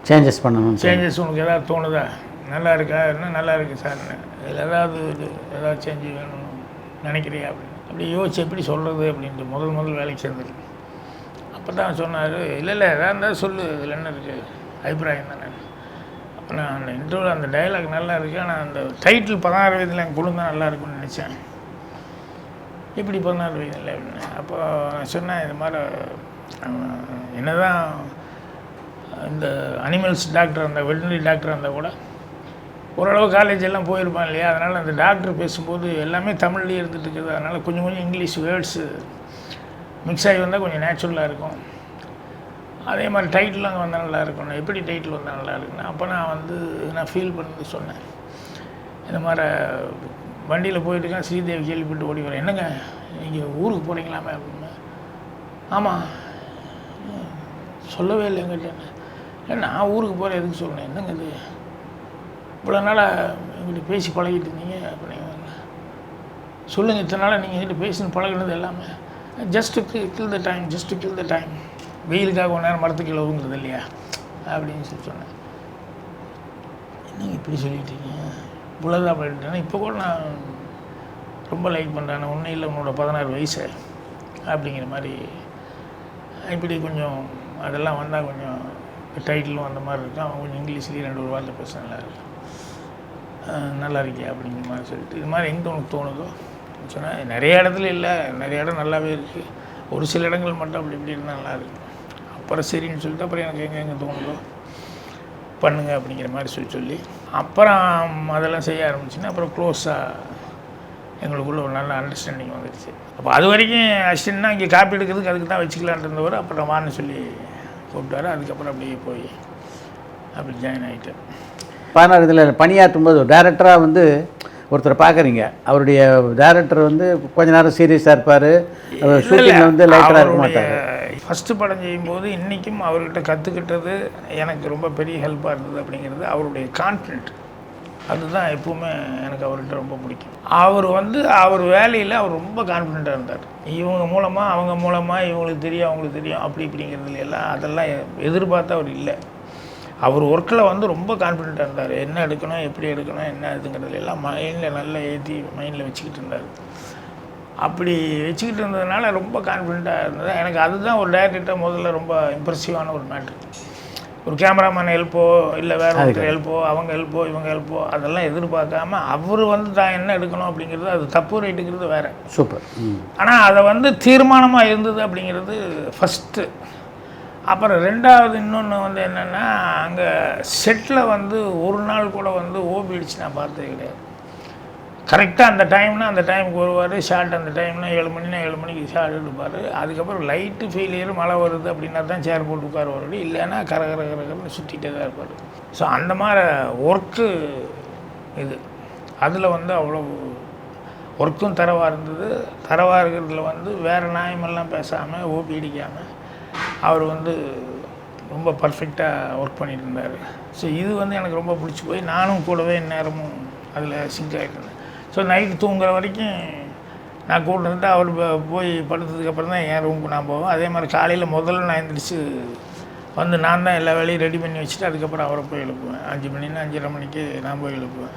சேஞ்சஸ் உனக்கு ஏதாவது தோணுதா, நல்லா இருக்கா, என்ன நல்லா இருக்குது சார், இதில் ஏதாவது சேஞ்ச் வேணும்னு நினைக்கிறியா அப்படின்னு. அப்படி யோசிச்சு எப்படி சொல்கிறது அப்படின்ட்டு முதல் வேலைக்கு சேர்ந்துருக்கு. அப்போ தான் சொன்னார், இல்லை எதாவது இருந்தால் சொல்லு, இதில் என்ன இருக்குது அபிப்பிராயம் தானே. அப்போ நான் அந்த இன்டர்வியூவில் அந்த டைலாக் நல்லா இருக்குது, ஆனால் அந்த டைட்டில் 16 வயதில் என் குழந்தை நல்லா இருக்குன்னு நினச்சேன், இப்படி 16 வயதில் அப்படின்னு. அப்போ நான் சொன்னேன், இது மாதிரி என்ன தான் இந்த அனிமல்ஸ் டாக்டர் இருந்தால் வெட்டினரி டாக்டர் இருந்தால் கூட ஓரளவு காலேஜ் எல்லாம் போயிருப்பான் இல்லையா, அதனால் அந்த டாக்டர் பேசும்போது எல்லாமே தமிழ்லேயே இருந்துட்டு இருக்குது. அதனால் கொஞ்சம் கொஞ்சம் இங்கிலீஷ் வேர்ட்ஸு மிக்ஸ் ஆகி வந்தால் கொஞ்சம் நேச்சுரலாக இருக்கும். அதே மாதிரி டைட்டில் அங்கே வந்தால் நல்லா இருக்கணும். எப்படி டைட்டில் வந்தால் நல்லா இருக்குன்னா, அப்போ நான் ஃபீல் பண்ணது சொன்னேன். இந்த மாதிரி வண்டியில் போயிட்டுருக்கேன், ஸ்ரீதேவி கேள்விப்பட்டு ஓடி வரேன். என்னங்க நீங்கள் ஊருக்கு போகிறீங்களாமே அப்படின்னு. ஆமாம், சொல்லவே இல்லை எங்கிட்ட. இல்லை நான் ஊருக்கு போகிறேன் எதுக்கு சொன்னேன். என்னங்க இது இவ்வளோ நாளாக எங்கிட்ட பேசி பழகிட்டு இருந்தீங்க அப்படிங்க. சொல்லுங்கள், இத்தனை நாளாக நீங்கள் எங்கிட்ட பேசின்னு பழகினது எல்லாமே ஜஸ்ட்டு கில் த டைம், வெயிலுக்காக ஒரு நேரம் மரத்துக்கு உழுவுங்கிறது இல்லையா அப்படின்னு சொன்னேன். என்னங்க இப்படி சொல்லிட்டீங்க, இவ்வளோதான் அப்படின்ட்டேன்னா, இப்போ கூட நான் ரொம்ப லைக் பண்ணுறேன். ஒன்றும் இல்லை, உன்னோட 16 வயசு அப்படிங்கிற மாதிரி இப்படி கொஞ்சம் அதெல்லாம் வந்தால் கொஞ்சம் டைட்டிலும் அந்த மாதிரி இருக்கும். அவன் கொஞ்சம் இங்கிலீஷ்லேயே 2 வார்த்தை பேச நல்லா இருக்கியா அப்படிங்கிற மாதிரி சொல்லிட்டு, இது மாதிரி எங்கே உனக்கு தோணுதோ சொன்னால், நிறைய இடத்துல இல்லை, நிறைய இடம் நல்லாவே இருக்குது, ஒரு சில இடங்கள் மட்டும் அப்படி இப்படி இருந்தால் நல்லா இருக்குது. அப்புறம் சரின்னு சொல்லிட்டு அப்புறம் எனக்கு எங்கே தோணுதோ பண்ணுங்க அப்படிங்கிற மாதிரி சொல்லி அப்புறம் அதெல்லாம் செய்ய ஆரம்பிச்சுன்னா அப்புறம் க்ளோஸாக எங்களுக்குள்ள ஒரு நல்ல அண்டர்ஸ்டாண்டிங் வந்துடுச்சு. அப்போ அது வரைக்கும் அசிஸ்டன்ட்னா இங்கே காப்பி எடுக்கிறதுக்கு அதுக்கு தான் வச்சுக்கலான் இருந்தவர். அப்புறம் வான்னு சொல்லி கூப்பிட்டாரு. அதுக்கப்புறம் அப்படியே போய் அப்படி ஜாயின் ஆகிட்டேன். 16 இதில் பணியாற்றும் போது டேரக்டராக வந்து ஒருத்தரை பார்க்குறீங்க. அவருடைய டேரக்டர் வந்து கொஞ்ச நேரம் சீரியஸாக இருப்பார், ஷூட்டிங்கில் வந்து லைட்டராக இருக்க மாட்டார். ஃபஸ்ட்டு படம் செய்யும்போது இன்றைக்கும் அவர்கிட்ட கற்றுக்கிட்டது எனக்கு ரொம்ப பெரிய ஹெல்ப்பாக இருந்தது அப்படிங்கிறது அவருடைய கான்ஃபிடென்ட். அதுதான் எப்பவுமே எனக்கு அவர்கிட்ட ரொம்ப பிடிக்கும். அவர் வேலையில் அவர் ரொம்ப கான்ஃபிடென்ட்டாக இருந்தார். இவங்க மூலமாக அவங்க மூலமாக இவங்களுக்கு தெரியும் அவங்களுக்கு தெரியும் அப்படி இப்படிங்கிறதுல எல்லாம் அதெல்லாம் எதிர்பார்த்து அவர் இல்லை. அவர் ஒர்க்கில் ரொம்ப கான்ஃபிடென்ட்டாக இருந்தார். என்ன எடுக்கணும், எப்படி எடுக்கணும், என்ன இதுங்கிறதுல எல்லாம் மைண்டில் நல்லா ஏற்றி மைண்டில் வச்சுக்கிட்டு இருந்தார். அப்படி வச்சுக்கிட்டு இருந்ததுனால ரொம்ப கான்ஃபிடென்ட்டாக இருந்தது. எனக்கு அதுதான் ஒரு டைரக்டர்கிட்ட முதல்ல ரொம்ப இம்ப்ரெசிவான ஒரு மேட்ரு. ஒரு கேமராமேன் ஹெல்ப்போ இல்லை வேறு ஒருத்தர் ஹெல்ப்போ, அவங்க ஹெல்ப்போ, இவங்க ஹெல்ப்போ அதெல்லாம் எதிர்பார்க்காம அவர் தான் என்ன எடுக்கணும் அப்படிங்கிறது, அது தப்பு ரைட்டுங்கிறது வேறு. சூப்பர். ஆனால் அதை தீர்மானமாக இருந்தது அப்படிங்கிறது ஃபஸ்ட்டு. அப்புறம் ரெண்டாவது இன்னொன்று என்னென்னா, அங்கே செட்டில் ஒரு நாள் கூட ஓபி அடிச்சு நான் பார்த்தது கிடையாது. கரெக்டாக அந்த டைமுக்கு வருவார். ஷார்ட் அந்த டைம்னா 7 மணினா 7 மணிக்கு ஷார்ட் எடுப்பார். அதுக்கப்புறம் லைட்டு ஃபெயிலியர், மழை வருது அப்படின்னா தான் சேர் போட்டு உட்காருவார். இல்லைன்னா கரகரன்னு சுற்றிகிட்டே தான் இருப்பார். ஸோ அந்த மாதிரி ஒர்க்கு இது அதில் அவ்வளோ ஒர்க்கும் தரவாக இருந்தது. தரவாக இருக்கிறதுல வேறு நியாயமெல்லாம் பேசாமல் ஓபி அடிக்காமல் அவர் ரொம்ப பர்ஃபெக்டாக ஒர்க் பண்ணிட்டு இருந்தார். ஸோ இது எனக்கு ரொம்ப பிடிச்சி போய் நானும் கூடவே நேரமும் அதில் சிங்க் ஆகிட்டு இருந்தேன். ஸோ நைட்டு தூங்குற வரைக்கும் நான் கூட இருந்துட்டு அவர் போய் படுத்ததுக்கப்புறம் தான் என் ரூமுக்கு நான் போவேன். அதே மாதிரி காலையில் முதல்ல நான் எழுந்திரிச்சு நான் தான் எல்லா வேலையும் ரெடி பண்ணி வச்சுட்டு அதுக்கப்புறம் அவரை போய் எழுப்புவேன். 5 மணின்னா 5:30 மணிக்கு நான் போய் எழுப்புவேன்.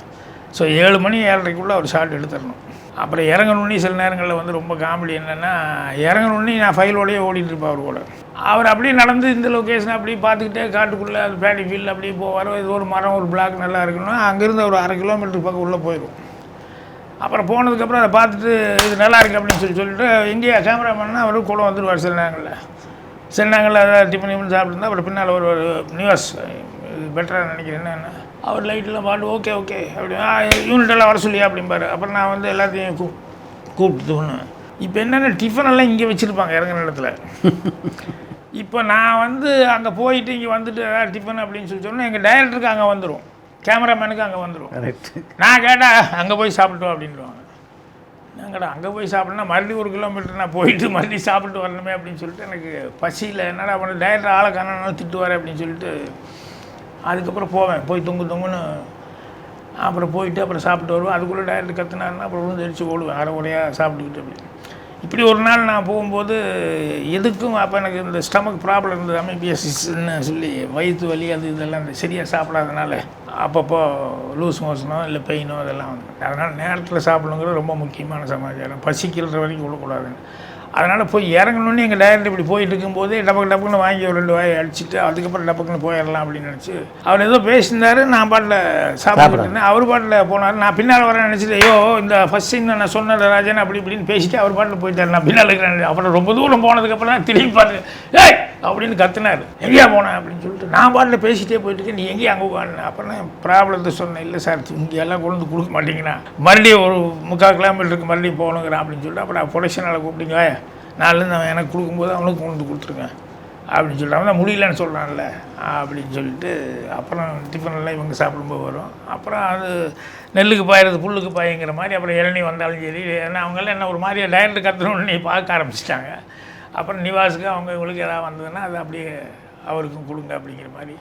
ஸோ 7 மணி 7:30க்குள்ளே அவர் ஷார்ட் எடுத்துடணும். அப்புறம் இறங்கணுன்னே சில நேரங்களில் ரொம்ப காமெடி என்னென்னா, இறங்கணுன்னே நான் ஃபைலோடையே ஓடிட்டு இருப்பேன் அவர் கூட. அவர் அப்படியே நடந்து இந்த லொக்கேஷன் அப்படியே பார்த்துக்கிட்டே காட்டுக்குள்ளே அது பேடி ஃபீல்டு அப்படியே போவார். இது ஒரு மரம் ஒரு பிளாக் நல்லா இருக்கணும், அங்கேருந்து ஒரு 1/2 கிலோமீட்டருக்கு பக்கம் உள்ளே போயிடும். அப்புறம் போனதுக்கப்புறம் அதை பார்த்துட்டு இது நல்லா இருக்குது அப்படின்னு சொல்லிட்டு இந்தியா கேமராமேன்னா அவர் கூட வந்துடுவார். சில நாங்களில் அதை டிஃபன் சாப்பிட்டுருந்தா அப்புறம் பின்னால் ஒரு நியூஸ் இது பெட்டராக நினைக்கிறேன் என்ன அவர் லைட்டெல்லாம் பாட்டு ஓகே அப்படி யூனிட்டெல்லாம் வர சொல்லியா அப்படிம்பாரு. அப்புறம் நான் எல்லாத்தையும் கூப்பிட்டு தோணுவேன். இப்போ என்னென்ன டிஃபனெல்லாம் இங்கே வச்சுருப்பாங்க இறங்குற இடத்துல. இப்போ நான் அங்கே போயிட்டு இங்கே வந்துட்டு ஏதாவது டிஃபன் அப்படின்னு சொல்லி சொன்னால் எங்கள் டைரக்டருக்கு அங்கே வந்துடும், கேமராமேனுக்கு அங்கே வந்துடும். நான் கேட்டால் அங்கே போய் சாப்பிட்டோம் அப்படின்வாங்க. நாங்கடா அங்கே போய் சாப்பிட்னா மறுபடியும் 1 கிலோமீட்டர் நான் போயிட்டு மறுபடியும் சாப்பிட்டு வரணுமே அப்படின்னு சொல்லிட்டு எனக்கு பசியில் என்னடா பண்ண டைரக்டர் ஆளை காணனாலும் திட்டுவார் அப்படின்னு சொல்லிட்டு அதுக்கப்புறம் போய் தொங்குன்னு அப்புறம் போயிட்டு அப்புறம் சாப்பிட்டு வருவேன். அதுக்குள்ளே டைரக்டர் கற்றுனாருன்னா அப்புறம் தெரிச்சு ஓடுவேன் அரை உடையாக சாப்பிட்டுக்கிட்டு அப்படி. இப்படி ஒரு நாள் நான் போகும்போது எதுக்கும் அப்போ எனக்கு இந்த ஸ்டமக் ப்ராப்ளம் இருந்தது, அமிபிஎஸ்ன்னு சொல்லி வயிற்று வலி அது இதெல்லாம் சரியாக சாப்பிடாதனால அப்பப்போ லூஸ் மோஷனோ இல்லை பெயினோ அதெல்லாம் அதனால் நேரத்தில் சாப்பிடணுங்கிறது ரொம்ப முக்கியமான சமாச்சாரம். பசிக்கிற வரைக்கும் விடக்கூடாதுன்னு அதனால் போய் இறங்கணுன்னு எங்கள் டைரக்டர் இப்படி போயிட்டு இருக்கும்போது டப்புன்னு வாங்கி ஒரு 2 வாயை அடிச்சுட்டு அதுக்கப்புறம் டப்புன்னு போயிடலாம் அப்படின்னு நினச்சி அவர் ஏதோ பேசியிருந்தாரு. நான் பாட்டில் சாப்பிட்டுட்டு இருந்தேன். அவர் பாட்டில் போனார். நான் பின்னால் வரேன் நினச்சிட்டு ஐயோ இந்த ஃபஸ்ட் சீன் நான் சொன்னேன் ராஜன் அப்படி இப்படின்னு பேசிட்டு அவர் பாட்டில் போயிட்டார். நான் பின்னால் இருக்கிறேன். அப்புறம் ரொம்ப தூரம் போனதுக்கப்புறம் தான் திரும்பி பாட்டு ஏய் அப்படின்னு கத்துனார். எங்கேயா போனேன் அப்படின்னு சொல்லிட்டு நான் பாட்டில் பேசிகிட்டே போயிட்டு இருக்கேன். நீ எங்கேயும் அங்கே உட்காந்து அப்புறம் ப்ராப்ளத்தை சொன்னேன். இல்லை சார் இங்கே எல்லாம் கொண்டு வந்து கொடுக்க மாட்டீங்கன்னா மறுபடியும் ஒரு 3/4 கிலோமீட்டருக்கு மறுபடியும் போகணுங்கிறான் அப்படின்னு சொல்லிட்டு அப்புறம் ப்ரொடக்ஷனால் கூப்பிட்டீங்க நாலுலேருந்து அவன் எனக்கு கொடுக்கும்போது அவனுக்கு கொண்டு வந்து கொடுத்துருக்கேன் அப்படின்னு சொல்லிட்டு அவன் தான் முடியலன்னு சொல்கிறான்ல அப்படின்னு சொல்லிட்டு அப்புறம் டிஃபனெல்லாம் இவங்க சாப்பிடும்போது வரும். அப்புறம் அது நெல்லுக்கு பாயிறது புல்லுக்கு பாயுங்கிற மாதிரி அப்புறம் இளநீ வந்தாலும் சரி ஏன்னா அவங்களாம் என்ன ஒரு மாதிரியே டைரக்டர் கற்றுணுன்னு பார்க்க ஆரம்பிச்சிட்டாங்க. அப்புறம் நிவாஸுக்கு அவங்க இவங்களுக்கு ஏதாவது வந்ததுன்னா அது அப்படியே அவருக்கும் கொடுங்க அப்படிங்கிற மாதிரி.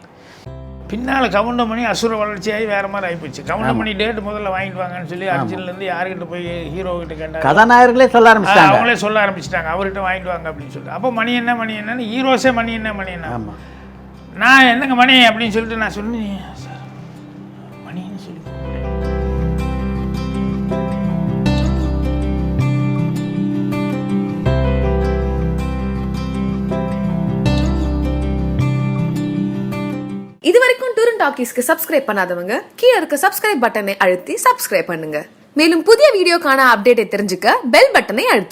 பின்னால் கவுண்டமணி அசுர வளர்ச்சியாகி வேறு மாதிரி ஆகிப்போச்சு. கவுண்டமணி டேட்டு முதல்ல வாங்கிட்டு வாங்கன்னு சொல்லி அர்ஜுன்லேருந்து யாருக்கிட்ட போய் ஹீரோக்கிட்ட கேட்டாங்க. கதாநாயகர்களே சொல்ல ஆரம்பிச்சிட்டாங்க. அவங்களே சொல்ல ஆரம்பிச்சிட்டாங்க அவர்கிட்ட வாங்கிட்டு வாங்க அப்படின்னு சொல்லிட்டு. அப்போ மணி என்னன்னு ஹீரோஸே மணி என்ன நான் என்னங்க மணி அப்படின்னு சொல்லிட்டு நான் சொன்னேன் சார் மணின்னு சொல்லி இதுவரைக்கும் டூர் அண்ட் டாக்கீஸ்க்கு சப்ஸ்கிரைப் பண்ணாதவங்க கீழே இருக்க சப்ஸ்கிரைப் பட்டனை அழுத்தி சப்ஸ்கிரைப் பண்ணுங்க. மேலும் புதிய வீடியோக்கான அப்டேட்டை தெரிஞ்சுக்க பெல் பட்டனை அழுத்துங்க.